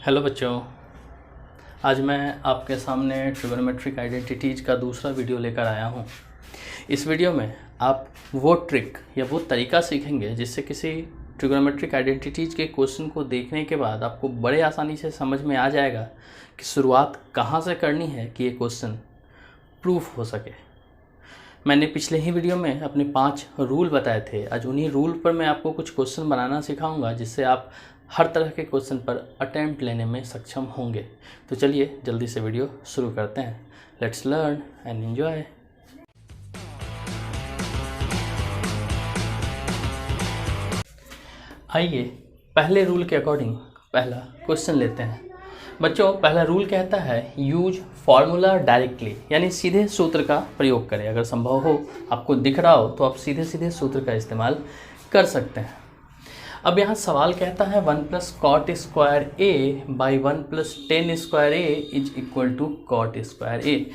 Hello बच्चों, आज मैं आपके सामने ट्रिगोनोमेट्रिक आइडेंटिटीज़ का दूसरा वीडियो लेकर आया हूँ। इस वीडियो में आप वो ट्रिक या वो तरीका सीखेंगे जिससे किसी ट्रिगोनोमेट्रिक आइडेंटिटीज़ के क्वेश्चन को देखने के बाद आपको बड़े आसानी से समझ में आ जाएगा कि शुरुआत कहाँ से करनी है कि ये क्वेश्चन प्रूफ हो सके। मैंने पिछले ही वीडियो में अपने 5 रूल बताए थे। आज उन्हीं रूल पर मैं आपको कुछ क्वेश्चन बनाना सिखाऊंगा जिससे आप हर तरह के क्वेश्चन पर अटेम्प्ट लेने में सक्षम होंगे। तो चलिए जल्दी से वीडियो शुरू करते हैं। Let's learn and enjoy. आइए पहले रूल के अकॉर्डिंग पहला क्वेश्चन लेते हैं। बच्चों, पहला रूल कहता है यूज फार्मूला डायरेक्टली, यानी सीधे सूत्र का प्रयोग करें। अगर संभव हो, आपको दिख रहा हो तो आप सीधे सीधे सूत्र का इस्तेमाल कर सकते हैं। अब यहाँ सवाल कहता है 1 + cot square A by 1 + tan square A is equal to cot square A.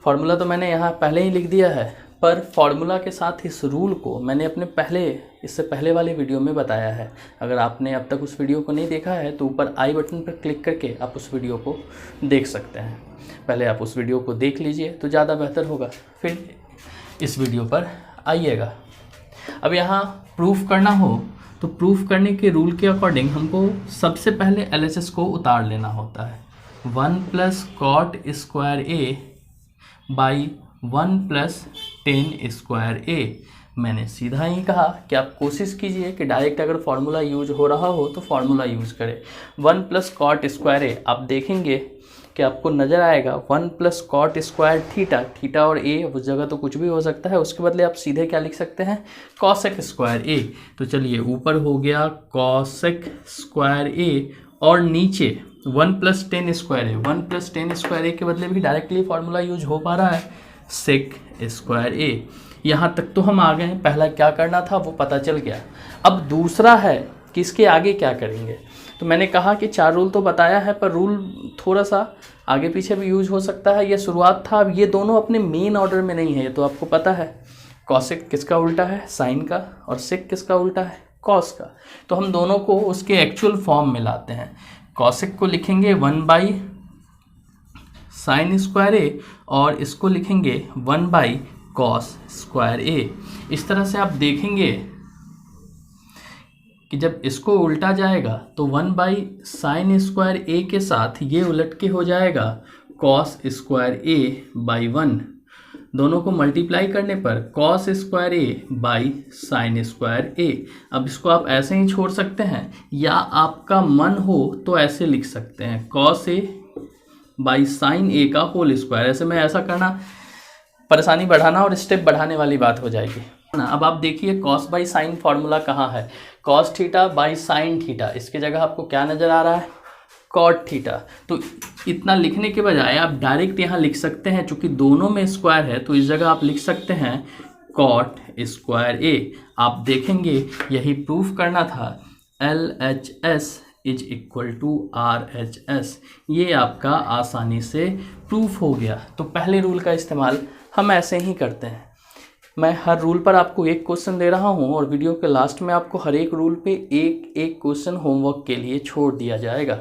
Formula तो मैंने यहाँ पहले ही लिख दिया है, पर फार्मूला के साथ इस रूल को मैंने अपने इससे पहले वाले वीडियो में बताया है। अगर आपने अब तक उस वीडियो को नहीं देखा है तो ऊपर आई बटन पर क्लिक करके आप उस वीडियो को देख सकते हैं। पहले आप उस वीडियो को देख लीजिए तो ज़्यादा बेहतर होगा, फिर इस वीडियो पर आइएगा। अब यहाँ प्रूफ करना हो तो प्रूफ करने के रूल के अकॉर्डिंग हमको सबसे पहले LHS को उतार लेना होता है। 1 + cot square A by 1 + tan square a. मैंने सीधा ही कहा कि आप कोशिश कीजिए कि डायरेक्ट अगर फार्मूला यूज हो रहा हो तो फार्मूला यूज़ करें। 1 + cot स्क्वायर ए, आप देखेंगे कि आपको नज़र आएगा 1 + cot स्क्वायर थीटा और ए उस जगह तो कुछ भी हो सकता है, उसके बदले आप सीधे क्या लिख सकते हैं, cosec स्क्वायर ए। तो चलिए, ऊपर हो गया cosec स्क्वायर ए और नीचे 1 + tan स्क्वायर ए। 1 + tan स्क्वायर ए के बदले भी डायरेक्टली फार्मूला यूज हो पा रहा है, sec स्क्वायर ए। यहाँ तक तो हम आ गए हैं, पहला क्या करना था वो पता चल गया। अब दूसरा है कि इसके आगे क्या करेंगे। तो मैंने कहा कि 4 रूल तो बताया है, पर रूल थोड़ा सा आगे पीछे भी यूज हो सकता है। ये शुरुआत था, अब ये दोनों अपने मेन ऑर्डर में नहीं है, ये तो आपको पता है। कॉसेक किसका उल्टा है, साइन का, और सेक किसका उल्टा है, कॉस का। तो हम दोनों को उसके एक्चुअल फॉर्म में लाते हैं। कॉसेक को लिखेंगे 1 / sin स्क्वायर ए और इसको लिखेंगे 1 / cos स्क्वायर ए। इस तरह से आप देखेंगे कि जब इसको उल्टा जाएगा तो 1 / sin स्क्वायर ए के साथ ये उलट के हो जाएगा cos स्क्वायर ए बाई 1। दोनों को मल्टीप्लाई करने पर cos square A by sin square a. अब इसको आप ऐसे ही छोड़ सकते हैं, या आपका मन हो तो ऐसे लिख सकते हैं cos ए बाई sin ए का होल स्क्वायर। ऐसे में ऐसा करना परेशानी बढ़ाना और स्टेप बढ़ाने वाली बात हो जाएगी ना। अब आप देखिए cos बाई sin फार्मूला कहाँ है, cos theta by sin theta. इसके जगह आपको क्या नज़र आ रहा है, cot थीटा। तो इतना लिखने के बजाय आप डायरेक्ट यहाँ लिख सकते हैं, चूंकि दोनों में स्क्वायर है तो इस जगह आप लिख सकते हैं cot स्क्वायर ए। आप देखेंगे यही प्रूफ करना था, LHS is equal to RHS। ये आपका आसानी से प्रूफ हो गया। तो पहले रूल का इस्तेमाल हम ऐसे ही करते हैं। मैं हर रूल पर आपको एक क्वेश्चन दे रहा हूं और वीडियो के लास्ट में आपको हर एक रूल पे एक क्वेश्चन होमवर्क के लिए छोड़ दिया जाएगा।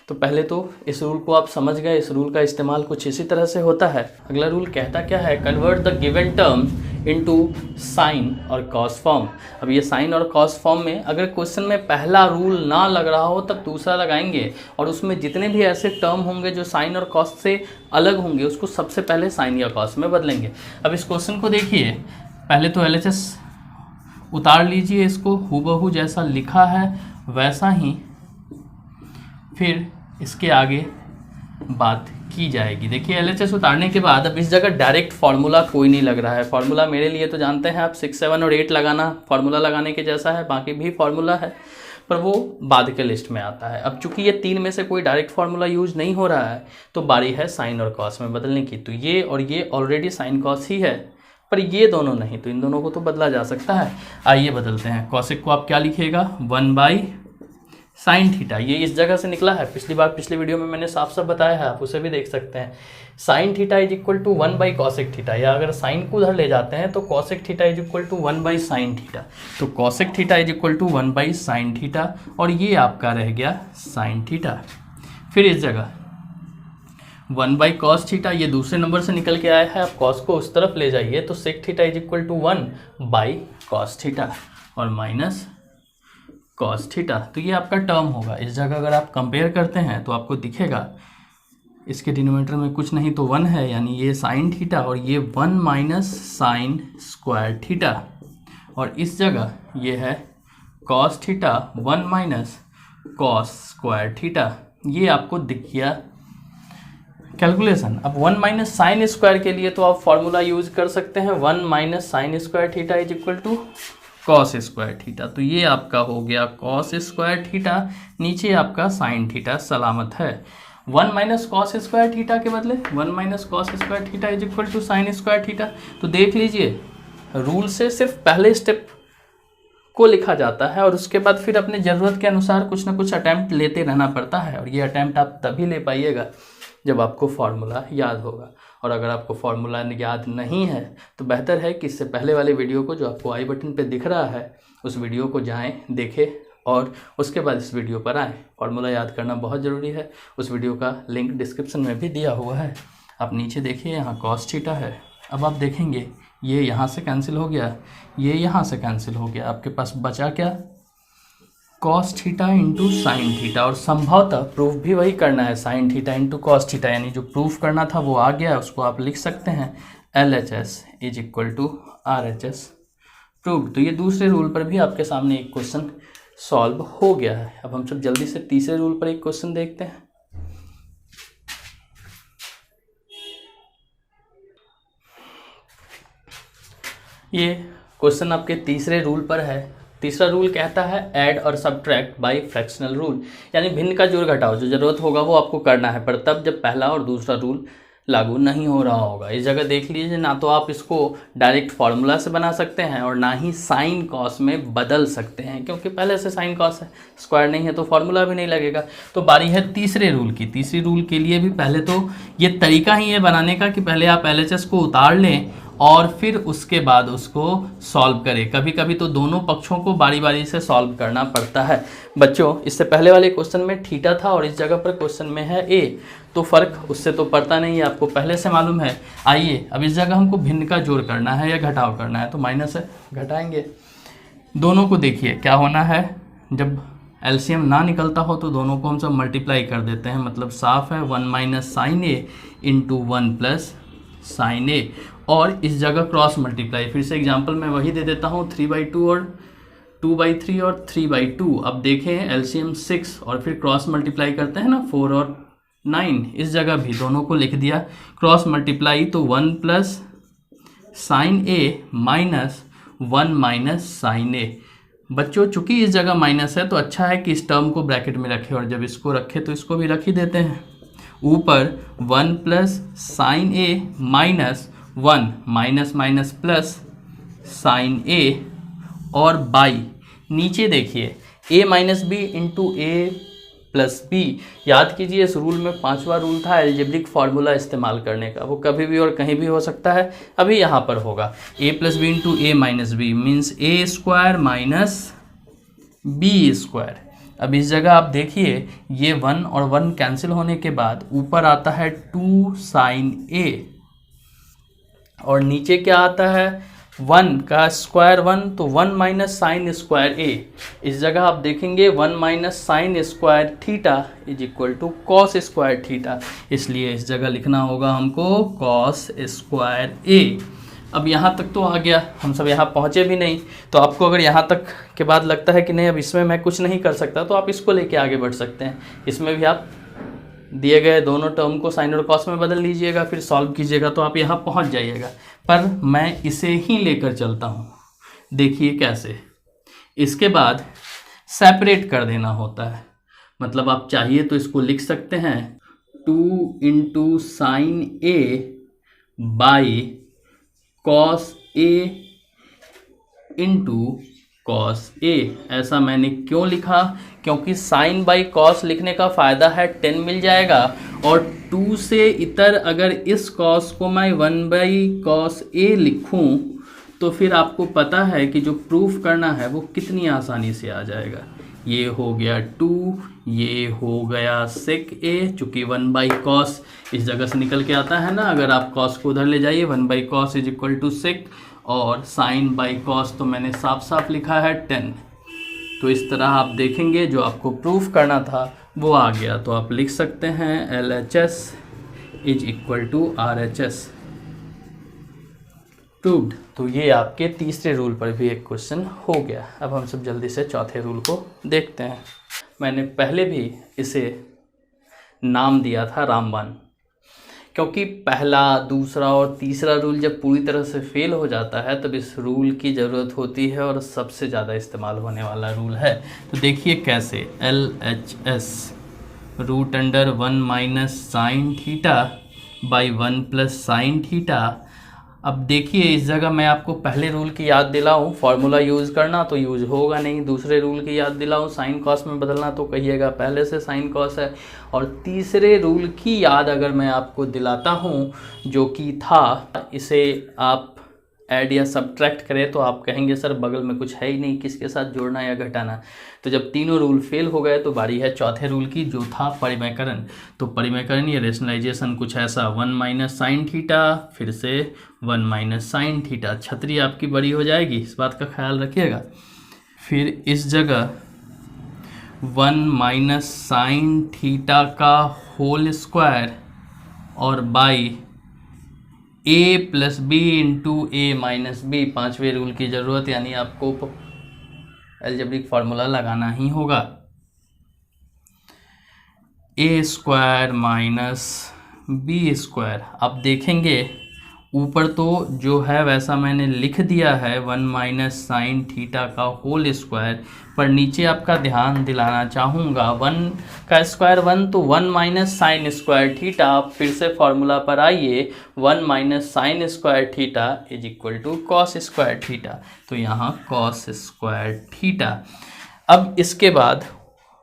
तो पहले तो इस रूल को आप समझ गए। इस रूल का इस्तेमाल कुछ इसी तरह से होता है। अगला रूल कहता क्या है, convert the given term into sine और कॉस फॉर्म। अब ये साइन और कॉस फॉर्म में अगर क्वेश्चन में पहला रूल ना लग रहा हो तब दूसरा लगाएंगे, और उसमें जितने भी ऐसे टर्म होंगे जो साइन और कॉस से अलग होंगे उसको सबसे पहले साइन या कॉस में बदलेंगे। अब इस क्वेश्चन को देखिए, पहले तो LHS उतार लीजिए, इसको हूबहू जैसा लिखा है वैसा ही फिर इसके आगे बात की जाएगी। देखिए LHS उतारने के बाद अब इस जगह डायरेक्ट फार्मूला कोई नहीं लग रहा है। फार्मूला मेरे लिए तो जानते हैं आप 6, 7 और 8 लगाना फार्मूला लगाने के जैसा है, बाकी भी फार्मूला है, पर वो बाद के लिस्ट में आता है। अब चूंकि ये 3 में से कोई डायरेक्ट फार्मूला यूज नहीं हो रहा है तो बारी है साइन और कॉस में बदलने की। तो ये और ये ऑलरेडी साइन कॉस ही है, पर ये दोनों नहीं, तो इन दोनों को तो बदला जा सकता है। आइए बदलते हैं। कॉसेक को आप क्या लिखिएगा, 1 / sin थीटा। ये इस जगह से निकला है, पिछली वीडियो में मैंने साफ साफ बताया है, आप उसे भी देख सकते हैं। sin theta is equal to 1 / cosec theta, या अगर साइन को उधर ले जाते हैं तो cosec theta is equal to 1 / sin theta. तो cosec theta is equal to 1 / sin theta, और ये आपका रह गया sin थीटा। फिर इस जगह 1/cos थीटा, ये दूसरे नंबर से निकल के आया है, आप cos को उस तरफ ले जाइए तो sec theta is equal to 1/cos theta और माइनस cos थीटा। तो ये आपका टर्म होगा। इस जगह अगर आप कंपेयर करते हैं तो आपको दिखेगा इसके डिनोमिनेटर में कुछ नहीं तो 1 है, यानी ये साइन थीटा और ये 1 माइनस साइन स्क्वायर थीटा, और इस जगह ये है cos theta 1 minus cos square theta. ये आपको दिख गया कैलकुलेशन। अब 1 माइनस साइन स्क्वायर के लिए तो आप फॉर्मूला यूज कर सकते हैं, 1 minus sine square theta is equal to cos square theta. तो ये आपका हो गया कॉस स्क्वायर थीटा, नीचे आपका साइन थीटा सलामत है। 1 माइनस कॉस स्क्वायर थीटा के बदले 1 minus cos square theta is equal to sine square theta. तो देख लीजिए, रूल से सिर्फ पहले स्टेप को लिखा जाता है और उसके बाद फिर अपने ज़रूरत के अनुसार कुछ ना कुछ अटैम्प्ट लेते रहना पड़ता है, और ये अटैम्प्ट आप तभी ले पाइएगा जब आपको फार्मूला याद होगा। और अगर आपको फार्मूला याद नहीं है तो बेहतर है कि इससे पहले वाले वीडियो को जो आपको आई बटन पे दिख रहा है उस वीडियो को जाएं, देखें और उसके बाद इस वीडियो पर आएँ। फार्मूला याद करना बहुत ज़रूरी है। उस वीडियो का लिंक डिस्क्रिप्शन में भी दिया हुआ है, आप नीचे देखिए, यहाँ कॉस थीटा है। अब आप देखेंगे ये यहाँ से कैंसिल हो गया, ये यहाँ से कैंसिल हो गया, आपके पास बचा क्या, cos theta into sine theta. और संभवतः प्रूफ भी वही करना है, sine theta into cos theta, यानी जो प्रूफ करना था वो आ गया। उसको आप लिख सकते हैं LHS is equal to RHS proof. तो ये दूसरे रूल पर भी आपके सामने एक क्वेश्चन सॉल्व हो गया है। अब हम सब जल्दी से तीसरे रूल पर एक क्वेश्चन देखते हैं। ये क्वेश्चन आपके तीसरे रूल पर है। तीसरा रूल कहता है ऐड और सब्ट्रैक्ट बाय फ्रैक्शनल रूल, यानी भिन्न का जोड़ घटाओ, जो ज़रूरत होगा वो आपको करना है, पर तब जब पहला और दूसरा रूल लागू नहीं हो रहा होगा। इस जगह देख लीजिए, ना तो आप इसको डायरेक्ट फार्मूला से बना सकते हैं और ना ही साइन कॉस में बदल सकते हैं, क्योंकि पहले से साइन कॉस है, स्क्वायर नहीं है तो फार्मूला भी नहीं लगेगा। तो बारी है तीसरे रूल की। तीसरे रूल के लिए भी पहले तो ये तरीका ही है बनाने का कि पहले आप LHS को उतार लें और फिर उसके बाद उसको सॉल्व करें। कभी कभी तो दोनों पक्षों को बारी बारी से सॉल्व करना पड़ता है। बच्चों, इससे पहले वाले क्वेश्चन में थीटा था और इस जगह पर क्वेश्चन में है A, तो फ़र्क उससे तो पड़ता नहीं है, आपको पहले से मालूम है। आइए अब इस जगह हमको भिन्न का जोड़ करना है या घटाव करना है, तो माइनस है, घटाएंगे। दोनों को देखिए क्या होना है, जब LCM ना निकलता हो तो दोनों को हम सब मल्टीप्लाई कर देते हैं, मतलब साफ है 1 minus sign A into 1 plus sine a, और इस जगह क्रॉस मल्टीप्लाई। फिर से एग्जांपल मैं वही दे देता हूँ, 3/2 और 2/3 और 3/2। अब देखें LCM 6 और फिर क्रॉस मल्टीप्लाई करते हैं ना, 4 और 9। इस जगह भी दोनों को लिख दिया क्रॉस मल्टीप्लाई, तो 1 plus sine a minus 1 minus sign ए। बच्चों, चूंकि इस जगह माइनस है तो अच्छा है कि इस टर्म को ब्रैकेट में रखें, और जब इसको रखें तो इसको भी रख ही देते हैं। ऊपर 1 plus sine a minus 1 minus minus plus sine a, और बाई नीचे देखिए a minus b into a plus b. याद कीजिए, इस रूल में 5वां रूल था एल्जेब्रिक फार्मूला इस्तेमाल करने का, वो कभी भी और कहीं भी हो सकता है। अभी यहाँ पर होगा a plus B into A minus B means A square minus B square. अब इस जगह आप देखिए, ये 1 और 1 कैंसिल होने के बाद ऊपर आता है 2 साइन ए, और नीचे क्या आता है 1 का स्क्वायर 1, तो 1 माइनस साइन स्क्वायर ए। इस जगह आप देखेंगे 1 minus sine square theta is equal to cos square theta, इसलिए इस जगह लिखना होगा हमको कॉस स्क्वायर ए। अब यहाँ तक तो आ गया, हम सब यहाँ पहुँचे भी नहीं, तो आपको अगर यहाँ तक के बाद लगता है कि नहीं अब इसमें मैं कुछ नहीं कर सकता, तो आप इसको लेके आगे बढ़ सकते हैं। इसमें भी आप दिए गए दोनों टर्म को साइन और कॉस में बदल लीजिएगा, फिर सॉल्व कीजिएगा तो आप यहाँ पहुँच जाइएगा। पर मैं इसे ही लेकर चलता हूँ, देखिए कैसे। इसके बाद सेपरेट कर देना होता है, मतलब आप चाहिए तो इसको लिख सकते हैं 2 into sine a by cos a into cos a. ऐसा मैंने क्यों लिखा, क्योंकि साइन बाई कॉस लिखने का फ़ायदा है 10 मिल जाएगा, और 2 से इतर अगर इस कॉस को मैं 1/cos ए लिखूं तो फिर आपको पता है कि जो प्रूफ करना है वो कितनी आसानी से आ जाएगा। ये हो गया 2, ये हो गया sec a, चूँकि 1/cos इस जगह से निकल के आता है ना, अगर आप cos को उधर ले जाइए 1/cos is equal to sec, और sin/cos तो मैंने साफ साफ लिखा है 10। तो इस तरह आप देखेंगे जो आपको प्रूफ करना था वो आ गया। तो आप लिख सकते हैं LHS is equal to RHS, proved. तो ये आपके तीसरे रूल पर भी एक क्वेश्चन हो गया। अब हम सब जल्दी से चौथे रूल को देखते हैं। मैंने पहले भी इसे नाम दिया था रामबाण, क्योंकि पहला, दूसरा और तीसरा रूल जब पूरी तरह से फेल हो जाता है तब इस रूल की ज़रूरत होती है, और सबसे ज़्यादा इस्तेमाल होने वाला रूल है। तो देखिए कैसे, LHS root under 1 minus sine theta by 1 plus sine theta. अब देखिए इस जगह मैं आपको पहले रूल की याद दिलाऊं, फार्मूला यूज़ करना तो यूज़ होगा नहीं। दूसरे रूल की याद दिलाऊं, साइन कॉस में बदलना, तो कहिएगा पहले से साइन कॉस है। और तीसरे रूल की याद अगर मैं आपको दिलाता हूं जो कि था, इसे आप ऐड या सब्ट्रैक्ट करें तो आप कहेंगे सर बगल में कुछ है ही नहीं, किसके साथ जोड़ना या घटाना। तो जब तीनों रूल फेल हो गए तो बारी है चौथे रूल की, जो था परिमेयकरण। तो परिमेयकरण या रेशनलाइजेशन कुछ ऐसा, 1 माइनस साइन थीटा, फिर से 1 माइनस साइन थीटा। छतरी आपकी बड़ी हो जाएगी, इस बात का ख्याल रखिएगा। फिर इस जगह 1 माइनस साइन थीटा का होल स्क्वायर और by a plus B into A minus B, पांचवें रूल की ज़रूरत, यानी आपको अलजेब्रिक फार्मूला लगाना ही होगा। a square minus B square. अब देखेंगे ऊपर तो जो है वैसा मैंने लिख दिया है 1 माइनस साइन थीटा का होल स्क्वायर, पर नीचे आपका ध्यान दिलाना चाहूँगा 1 का स्क्वायर 1, तो 1 माइनस साइन स्क्वायर थीटा। आप फिर से फॉर्मूला पर आइए, 1 minus sine square theta is equal to cos square theta. तो यहाँ कॉस स्क्वायर थीटा। अब इसके बाद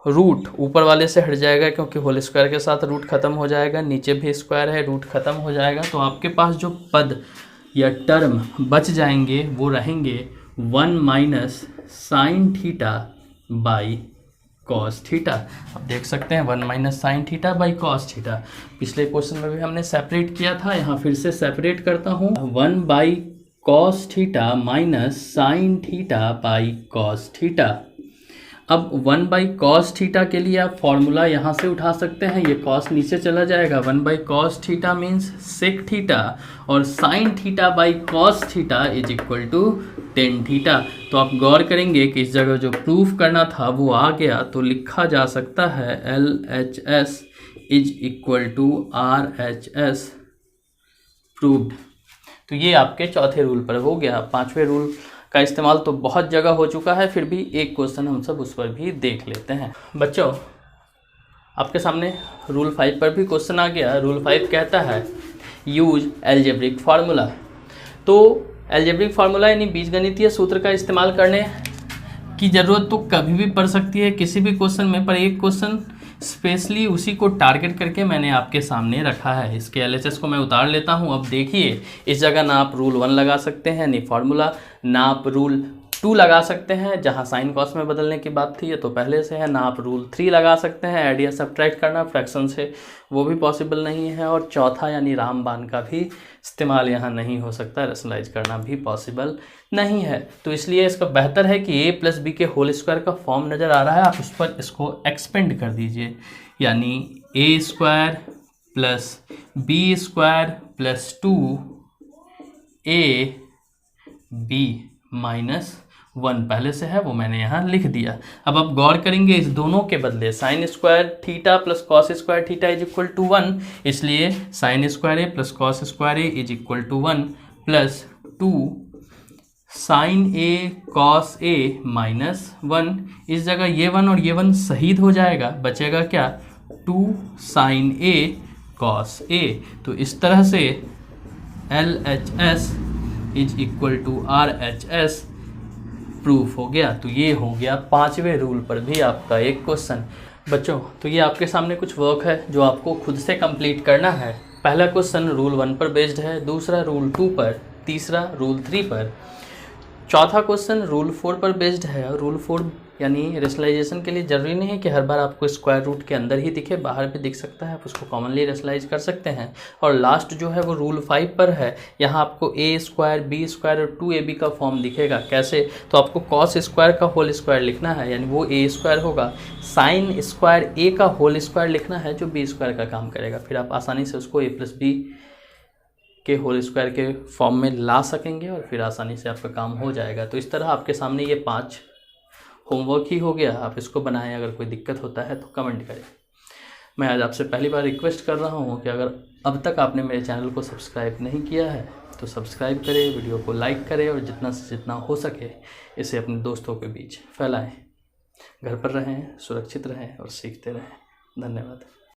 रूट ऊपर वाले से हट जाएगा, क्योंकि होल स्क्वायर के साथ रूट खत्म हो जाएगा, नीचे भी स्क्वायर है, रूट खत्म हो जाएगा। तो आपके पास जो पद या टर्म बच जाएंगे वो रहेंगे 1 minus sine theta by cos theta. अब देख सकते हैं 1 minus sine theta by cos theta. पिछले क्वेश्चन में भी हमने सेपरेट किया था, यहाँ फिर से सेपरेट करता हूँ। 1 by cos theta minus sine theta by cos theta. अब 1 बाई कॉस थीटा के लिए आप फॉर्मूला यहाँ से उठा सकते हैं, ये कॉस नीचे चला जाएगा। 1 by cos theta means sec theta, और sine theta by cos theta is equal to tan theta. तो आप गौर करेंगे कि इस जगह जो प्रूफ करना था वो आ गया, तो लिखा जा सकता है LHS is equal to RHS, proved. तो ये आपके चौथे रूल पर हो गया। पांचवें रूल का इस्तेमाल तो बहुत जगह हो चुका है, फिर भी एक क्वेश्चन हम सब उस पर भी देख लेते हैं। बच्चों आपके सामने रूल 5 पर भी क्वेश्चन आ गया। रूल 5 कहता है यूज अलजेब्रिक फार्मूला। तो अलजेब्रिक फार्मूला यानी बीजगणितीय सूत्र का इस्तेमाल करने की ज़रूरत तो कभी भी पड़ सकती है किसी भी क्वेश्चन में, पर एक क्वेश्चन स्पेशली उसी को टारगेट करके मैंने आपके सामने रखा है। इसके LHS को मैं उतार लेता हूं। अब देखिए इस जगह ना आप रूल 1 लगा सकते हैं यानी फार्मूला, ना आप रूल 2 लगा सकते हैं जहां साइन कॉस में बदलने की बात थी, ये तो पहले से है, ना आप रूल 3 लगा सकते हैं ऐड या सब्ट्रैक्ट करना फ्रैक्शन से, वो भी पॉसिबल नहीं है, और चौथा यानी रामबाण का भी इस्तेमाल यहाँ नहीं हो सकता, रेशनलाइज करना भी पॉसिबल नहीं है। तो इसलिए इसका बेहतर है कि a प्लस बी के होल स्क्वायर का फॉर्म नज़र आ रहा है, आप उस पर इसको एक्सपेंड कर दीजिए, यानी a square plus B square plus 2ab minus 1 पहले से है वो मैंने यहाँ लिख दिया। अब आप गौर करेंगे इस दोनों के बदले sine square theta plus cos square theta is equal to 1, इसलिए sine square A plus cos square A is equal to 1 plus 2 sine A cos A minus 1। इस जगह ये 1 और ये 1 शहीद हो जाएगा, बचेगा क्या 2 साइन ए कॉस ए। तो इस तरह से LHS is equal to RHS proof हो गया। तो ये हो गया पांचवें रूल पर भी आपका एक क्वेश्चन। बच्चों तो ये आपके सामने कुछ वर्क है जो आपको खुद से कंप्लीट करना है। पहला क्वेश्चन रूल 1 पर बेस्ड है, दूसरा रूल 2 पर, तीसरा रूल 3 पर, चौथा क्वेश्चन रूल 4 पर बेस्ड है और रूल 4 यानी रेशनलाइजेशन के लिए ज़रूरी नहीं है कि हर बार आपको स्क्वायर रूट के अंदर ही दिखे, बाहर भी दिख सकता है, आप उसको कॉमनली रेशनलाइज कर सकते हैं। और लास्ट जो है वो रूल 5 पर है। यहाँ आपको a स्क्वायर b स्क्वायर और 2ab का फॉर्म दिखेगा। कैसे? तो आपको कॉस स्क्वायर का होल स्क्वायर लिखना है, यानी वो a स्क्वायर होगा। साइन स्क्वायर a का होल स्क्वायर लिखना है, जो b स्क्वायर का काम करेगा। फिर आप आसानी से उसको a प्लस बी के होल स्क्वायर के फॉर्म में ला सकेंगे और फिर आसानी से आपका काम हो जाएगा। तो इस तरह आपके सामने ये 5 होमवर्क ही हो गया। आप इसको बनाएं। अगर कोई दिक्कत होता है तो कमेंट करें। मैं आज आपसे पहली बार रिक्वेस्ट कर रहा हूँ कि अगर अब तक आपने मेरे चैनल को सब्सक्राइब नहीं किया है तो सब्सक्राइब करें, वीडियो को लाइक करें और जितना से जितना हो सके इसे अपने दोस्तों के बीच फैलाएं। घर पर रहें, सुरक्षित रहें और सीखते रहें। धन्यवाद।